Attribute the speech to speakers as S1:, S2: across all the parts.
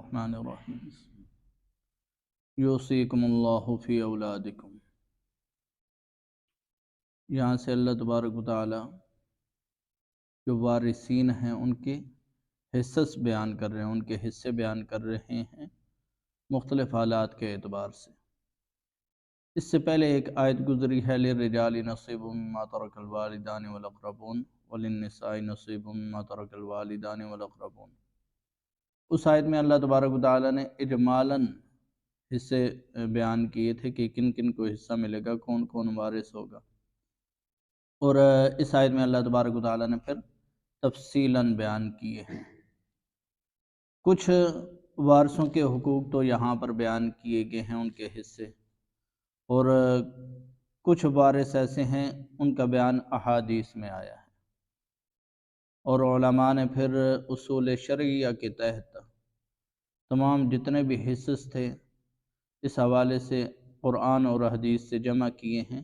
S1: الرحمن الرحیم یوصیکم اللہ فی اولادکم۔ یہاں سے اللہ تبارک و تعالی جو وارثین ہیں ان کے حصص بیان کر رہے ہیں، ان کے حصے بیان کر رہے ہیں مختلف حالات کے اعتبار سے۔ اس سے پہلے ایک آیت گزری ہے للرجال نصیب مما ترک الوالدان والاقربون وللنساء نصیب مما ترک الوالدان والاقربون۔ اس آیت میں اللہ تبارک و تعالی نے اجمالاً حصے بیان کیے تھے کہ کن کن کو حصہ ملے گا، کون کون وارث ہوگا، اور اس آیت میں اللہ تبارک و تعالی نے پھر تفصیلاً بیان کیے ہیں۔ کچھ وارثوں کے حقوق تو یہاں پر بیان کیے گئے ہیں، ان کے حصے، اور کچھ وارث ایسے ہیں ان کا بیان احادیث میں آیا ہے، اور علماء نے پھر اصول شرعیہ کے تحت تمام جتنے بھی حصص تھے اس حوالے سے قرآن اور حدیث سے جمع کیے ہیں،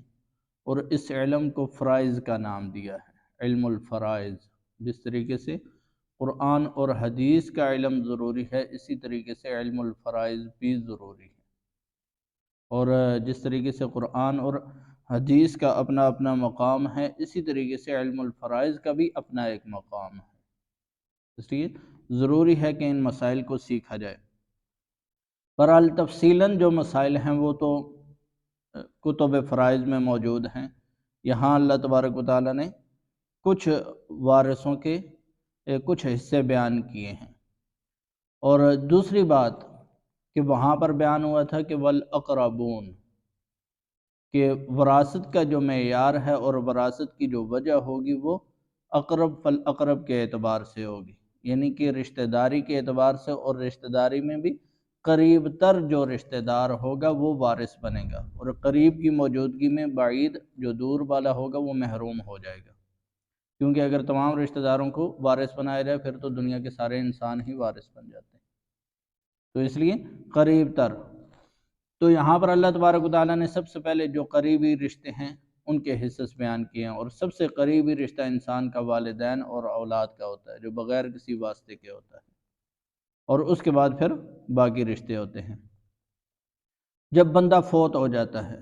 S1: اور اس علم کو فرائض کا نام دیا ہے، علم الفرائض۔ جس طریقے سے قرآن اور حدیث کا علم ضروری ہے، اسی طریقے سے علم الفرائض بھی ضروری ہے، اور جس طریقے سے قرآن اور حدیث کا اپنا اپنا مقام ہے، اسی طریقے سے علم الفرائض کا بھی اپنا ایک مقام ہے۔ اس لیے ضروری ہے کہ ان مسائل کو سیکھا جائے۔ بہرحال تفصیلاً جو مسائل ہیں وہ تو کتب فرائض میں موجود ہیں۔ یہاں اللہ تبارک و تعالیٰ نے کچھ وارثوں کے کچھ حصے بیان کیے ہیں، اور دوسری بات کہ وہاں پر بیان ہوا تھا کہ والاقربون، کہ وراثت کا جو معیار ہے اور وراثت کی جو وجہ ہوگی وہ اقرب فالاقرب کے اعتبار سے ہوگی، یعنی کہ رشتہ داری کے اعتبار سے، اور رشتہ داری میں بھی قریب تر جو رشتہ دار ہوگا وہ وارث بنے گا، اور قریب کی موجودگی میں بعید جو دور والا ہوگا وہ محروم ہو جائے گا، کیونکہ اگر تمام رشتہ داروں کو وارث بنایا جائے پھر تو دنیا کے سارے انسان ہی وارث بن جاتے ہیں، تو اس لیے قریب تر۔ تو یہاں پر اللہ تبارک و تعالیٰ نے سب سے پہلے جو قریبی رشتے ہیں ان کے حصص بیان کیے ہیں، اور سب سے قریبی رشتہ انسان کا والدین اور اولاد کا ہوتا ہے، جو بغیر کسی واسطے کے ہوتا ہے، اور اس کے بعد پھر باقی رشتے ہوتے ہیں۔ جب بندہ فوت ہو جاتا ہے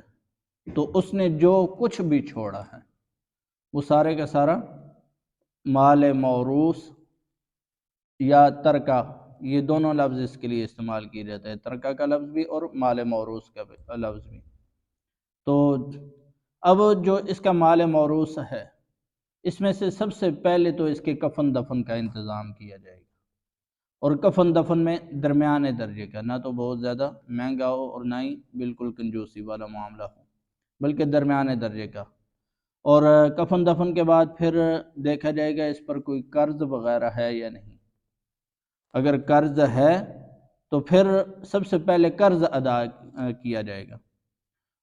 S1: تو اس نے جو کچھ بھی چھوڑا ہے وہ سارے کا سارا مال موروث یا ترکہ، یہ دونوں لفظ اس کے لیے استعمال کیے جاتے ہیں، ترکہ کا لفظ بھی اور مال موروث کا لفظ بھی۔ تو اب جو اس کا مال موروث ہے اس میں سے سب سے پہلے تو اس کے کفن دفن کا انتظام کیا جائے گا، اور کفن دفن میں درمیانے درجے کا، نہ تو بہت زیادہ مہنگا ہو اور نہ ہی بالکل کنجوسی والا معاملہ ہو، بلکہ درمیانے درجے کا۔ اور کفن دفن کے بعد پھر دیکھا جائے گا اس پر کوئی قرض وغیرہ ہے یا نہیں۔ اگر قرض ہے تو پھر سب سے پہلے قرض ادا کیا جائے گا،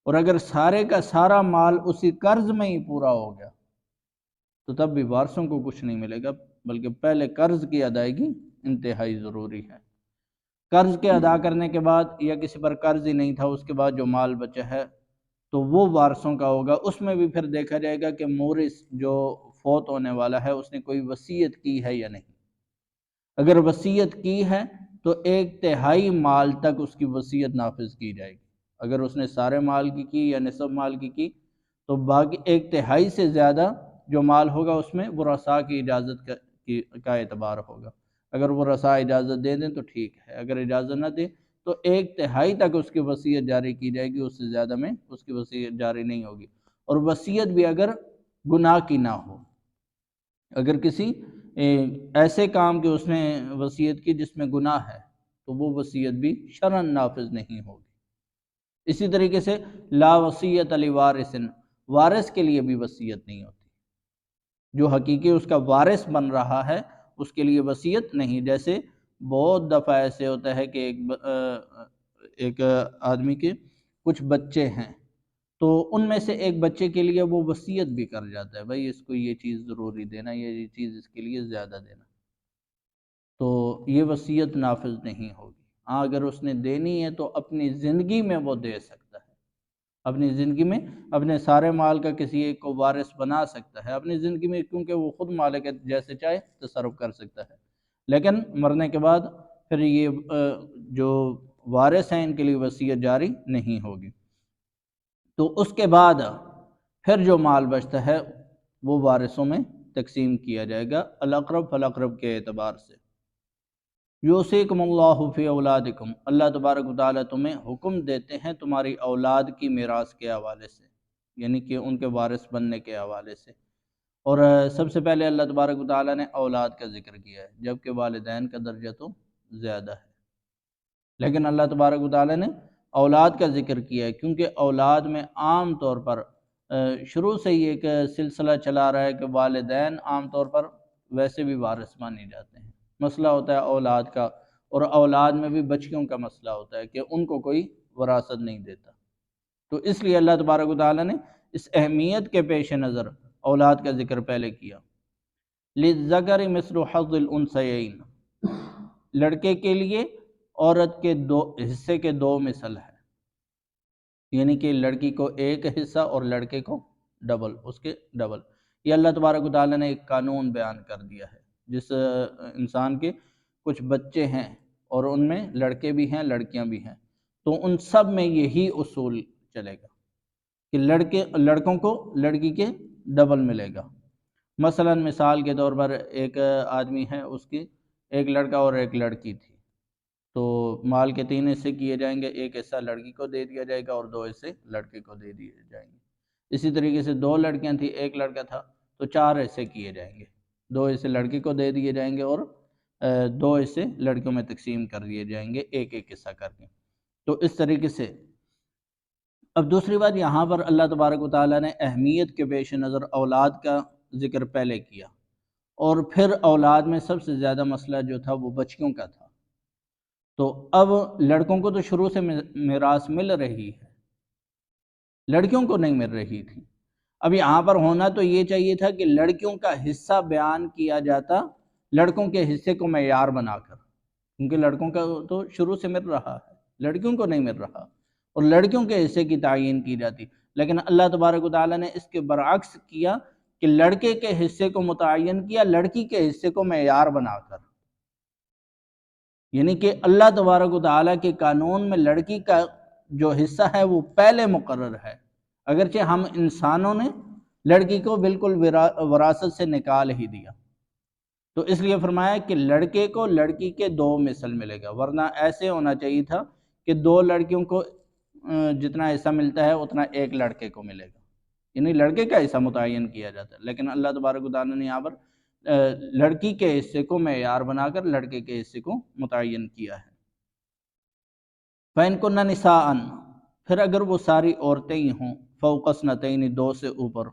S1: اور اگر سارے کا سارا مال اسی قرض میں ہی پورا ہو گیا تو تب بھی وارثوں کو کچھ نہیں ملے گا، بلکہ پہلے قرض کی ادائیگی انتہائی ضروری ہے۔ قرض کے ادا کرنے کے بعد، یا کسی پر قرض ہی نہیں تھا اس کے بعد جو مال بچا ہے تو وہ وارثوں کا ہوگا۔ اس میں بھی پھر دیکھا جائے گا کہ مورث جو فوت ہونے والا ہے اس نے کوئی وصیت کی ہے یا نہیں۔ اگر وصیت کی ہے تو 1/3 مال تک اس کی وصیت نافذ کی جائے گی۔ اگر اس نے سارے مال کی یا نصف مال کی تو باقی 1/3 سے زیادہ جو مال ہوگا اس میں ورثاء کی اجازت کا اعتبار ہوگا۔ اگر ورثاء اجازت دے دیں تو ٹھیک ہے، اگر اجازت نہ دیں تو 1/3 تک اس کی وصیت جاری کی جائے گی، اس سے زیادہ میں اس کی وصیت جاری نہیں ہوگی۔ اور وصیت بھی اگر گناہ کی نہ ہو، اگر کسی ایسے کام کے اس نے وصیت کی جس میں گناہ ہے تو وہ وصیت بھی شرعاً نافذ نہیں ہوگی۔ اسی طریقے سے لا وصیت لوارث، وارث کے لیے بھی وصیت نہیں ہوتی، جو حقیقی اس کا وارث بن رہا ہے اس کے لیے وصیت نہیں۔ جیسے بہت دفعہ ایسے ہوتا ہے کہ ایک آدمی کے کچھ بچے ہیں تو ان میں سے ایک بچے کے لیے وہ وصیت بھی کر جاتا ہے، بھائی اس کو یہ چیز ضروری دینا، یہ چیز اس کے لیے زیادہ دینا، تو یہ وصیت نافذ نہیں ہوگی۔ ہاں اگر اس نے دینی ہے تو اپنی زندگی میں وہ دے سکتا ہے، اپنی زندگی میں اپنے سارے مال کا کسی ایک کو وارث بنا سکتا ہے اپنی زندگی میں، کیونکہ وہ خود مالک ہے، جیسے چاہے تصرف کر سکتا ہے، لیکن مرنے کے بعد پھر یہ جو وارث ہیں ان کے لیے وصیت جاری نہیں ہوگی۔ تو اس کے بعد پھر جو مال بچتا ہے وہ وارثوں میں تقسیم کیا جائے گا الاقرب فالاقرب کے اعتبار سے۔ یوصیکم اللہ فی اولادکم، اللہ تبارک و تعالیٰ تمہیں حکم دیتے ہیں تمہاری اولاد کی میراث کے حوالے سے، یعنی کہ ان کے وارث بننے کے حوالے سے۔ اور سب سے پہلے اللہ تبارک و تعالیٰ نے اولاد کا ذکر کیا ہے، جبکہ والدین کا درجہ تو زیادہ ہے، لیکن اللہ تبارک و تعالیٰ نے اولاد کا ذکر کیا ہے کیونکہ اولاد میں عام طور پر شروع سے ہی ایک سلسلہ چلا رہا ہے کہ والدین عام طور پر ویسے بھی وارث مانے جاتے ہیں۔ مسئلہ ہوتا ہے اولاد کا، اور اولاد میں بھی بچیوں کا مسئلہ ہوتا ہے کہ ان کو کوئی وراثت نہیں دیتا۔ تو اس لیے اللہ تبارک و تعالیٰ نے اس اہمیت کے پیش نظر اولاد کا ذکر پہلے کیا۔ لِلذَّكَرِ مِثْلُ حَظِّ الْأُنثَيَيْنِ، لڑکے کے لیے عورت کے دو حصے کے دو مثل ہے، یعنی کہ لڑکی کو ایک حصہ اور لڑکے کو ڈبل، اس کے ڈبل۔ یہ اللہ تبارک و تعالیٰ نے ایک قانون بیان کر دیا ہے۔ جس انسان کے کچھ بچے ہیں اور ان میں لڑکے بھی ہیں لڑکیاں بھی ہیں، تو ان سب میں یہی اصول چلے گا کہ لڑکوں کو لڑکی کے ڈبل ملے گا۔ مثلا مثال کے طور پر ایک آدمی ہے، اس کی ایک لڑکا اور ایک لڑکی تھی، تو مال کے 3 حصے کیے جائیں گے، ایک حصہ لڑکی کو دے دیا جائے گا اور 2 حصے لڑکے کو دے دیے جائیں گے۔ اسی طریقے سے 2 لڑکیاں تھیں، ایک لڑکا تھا، تو 4 حصے کیے جائیں گے، 2 حصے لڑکی کو دے دیے جائیں گے اور 2 حصے لڑکیوں میں تقسیم کر دیے جائیں گے، ایک ایک حصہ کر کے۔ تو اس طریقے سے اب دوسری بات، یہاں پر اللہ تبارک و تعالیٰ نے اہمیت کے پیش نظر اولاد کا ذکر پہلے کیا، اور پھر اولاد میں سب سے زیادہ مسئلہ جو تھا وہ بچیوں کا تھا۔ تو اب لڑکوں کو تو شروع سے میراث مل رہی ہے، لڑکیوں کو نہیں مل رہی تھی۔ اب یہاں پر ہونا تو یہ چاہیے تھا کہ لڑکیوں کا حصہ بیان کیا جاتا لڑکوں کے حصے کو معیار بنا کر، کیونکہ لڑکوں کا تو شروع سے مل رہا ہے، لڑکیوں کو نہیں مل رہا، اور لڑکیوں کے حصے کی تعیین کی جاتی۔ لیکن اللہ تبارک و تعالیٰ نے اس کے برعکس کیا کہ لڑکے کے حصے کو متعین کیا لڑکی کے حصے کو معیار بنا کر، یعنی کہ اللہ تبارک و تعالیٰ کے قانون میں لڑکی کا جو حصہ ہے وہ پہلے مقرر ہے، اگرچہ ہم انسانوں نے لڑکی کو بالکل وراثت سے نکال ہی دیا۔ تو اس لیے فرمایا کہ لڑکے کو لڑکی کے 2 مثل ملے گا، ورنہ ایسے ہونا چاہیے تھا کہ 2 لڑکیوں کو جتنا حصہ ملتا ہے اتنا ایک لڑکے کو ملے گا، یعنی لڑکے کا حصہ متعین کیا جاتا ہے۔ لیکن اللہ تبارک و تعالیٰ نے یہاں پر لڑکی کے حصے کو معیار بنا کر لڑکے کے حصے کو متعین کیا ہے۔ فَإِن كُنَّ نِسَاءً، پھر اگر وہ ساری عورتیں ہی ہوں، فوق اثنتین، 2 سے اوپر،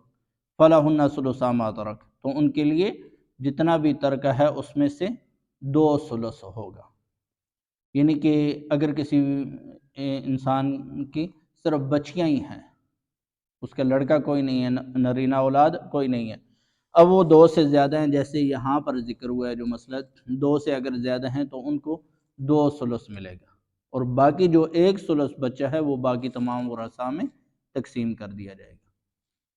S1: فَلَهُنَّ ثُلُثَا مَا تَرَكَ، تو ان کے لیے جتنا بھی ترکہ ہے اس میں سے 2 ثلث ہوگا۔ یعنی کہ اگر کسی انسان کی صرف بچیاں ہی ہیں، اس کا لڑکا کوئی نہیں ہے، نرینہ اولاد کوئی نہیں ہے، اب وہ 2 سے زیادہ ہیں، جیسے یہاں پر ذکر ہوا ہے جو مسئلہ 2 سے اگر زیادہ ہیں تو ان کو 2 ثلث ملے گا، اور باقی جو 1 ثلث بچہ ہے وہ باقی تمام ورثاء میں تقسیم کر دیا جائے گا،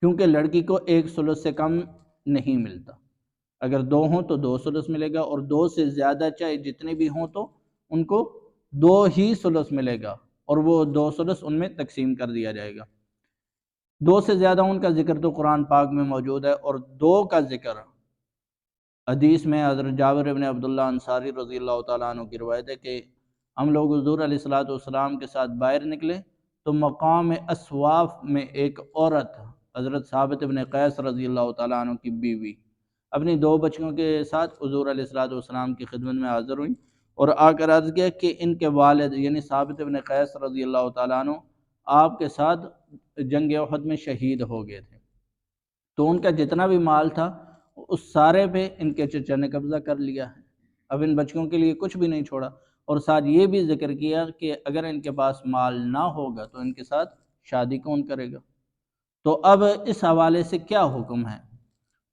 S1: کیونکہ لڑکی کو 1 ثلث سے کم نہیں ملتا۔ اگر 2 ہوں تو 2 ثلث ملے گا، اور 2 سے زیادہ چاہے جتنے بھی ہوں تو ان کو 2 ہی ثلث ملے گا، اور وہ 2 ثلث ان میں تقسیم کر دیا جائے گا۔ 2 سے زیادہ ان کا ذکر تو قرآن پاک میں موجود ہے، اور 2 کا ذکر حدیث میں حضرت جابر بن عبداللہ انصاری رضی اللہ تعالیٰ عنہ کی روایت ہے کہ ہم لوگ حضور علیہ الصلوۃ کے ساتھ باہر نکلے تو مقام اسواف میں ایک عورت حضرت ثابت بن قیس رضی اللہ تعالیٰ عنہ کی بیوی اپنی 2 بچیوں کے ساتھ حضور علیہ الصلوۃ کی خدمت میں حاضر ہوئیں، اور آ کر عرض کیا کہ ان کے والد یعنی ثابت بن قیس رضی اللہ تعالیٰ عنہ آپ کے ساتھ جنگ احد میں شہید ہو گئے تھے، تو ان کا جتنا بھی مال تھا اس سارے پہ ان کے چچا نے قبضہ کر لیا ہے، اب ان بچیوں کے لیے کچھ بھی نہیں چھوڑا، اور ساتھ یہ بھی ذکر کیا کہ اگر ان کے پاس مال نہ ہوگا تو ان کے ساتھ شادی کون کرے گا۔ تو اب اس حوالے سے کیا حکم ہے؟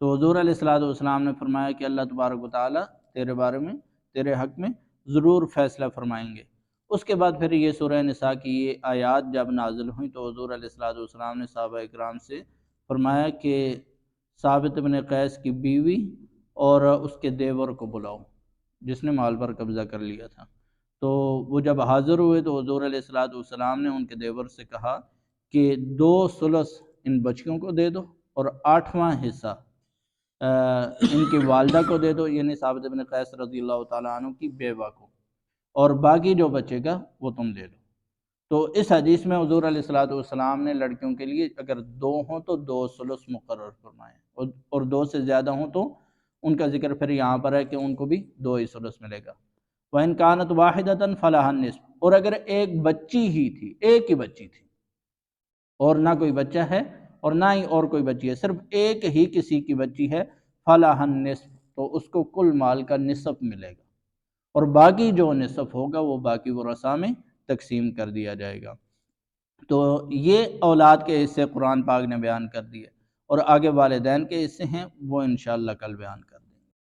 S1: تو حضور علیہ السلام نے فرمایا کہ اللہ تبارک و تعالیٰ تیرے بارے میں تیرے حق میں ضرور فیصلہ فرمائیں گے۔ اس کے بعد پھر یہ سورہ نساء کی یہ آیات جب نازل ہوئیں تو حضور علیہ السلام نے صحابہ اکرام سے فرمایا کہ ثابت بن قیس کی بیوی اور اس کے دیور کو بلاؤ جس نے مال پر قبضہ کر لیا تھا۔ تو وہ جب حاضر ہوئے تو حضور علیہ السلام نے ان کے دیور سے کہا کہ 2 ثلث ان بچیوں کو دے دو اور 8واں حصہ ان کی والدہ کو دے دو، یعنی ثابت بن قیس رضی اللہ تعالیٰ عنہ کی بیوہ کو، اور باقی جو بچے گا وہ تم دے دو۔ تو اس حدیث میں حضور علیہ السلام نے لڑکیوں کے لیے اگر 2 ہوں تو 2 ثلث مقرر فرمائے، اور 2 سے زیادہ ہوں تو ان کا ذکر پھر یہاں پر ہے کہ ان کو بھی 2 ہی ثلث ملے گا۔ وَإِنْ كَانَتْ وَاحِدَةً فَلَهَا النِّصْفُ، اور اگر ایک بچی ہی تھی، ایک ہی بچی تھی، اور نہ کوئی بچہ ہے اور نہ ہی اور کوئی بچی ہے، صرف ایک ہی کسی کی بچی ہے، فَلَهَا النِّصْفُ، تو اس کو کل مال کا نصف ملے گا، اور باقی جو نصف ہوگا وہ باقی ورثاء میں تقسیم کر دیا جائے گا۔ تو یہ اولاد کے حصے قرآن پاک نے بیان کر دیے، اور آگے والدین کے حصے ہیں وہ انشاءاللہ کل بیان کر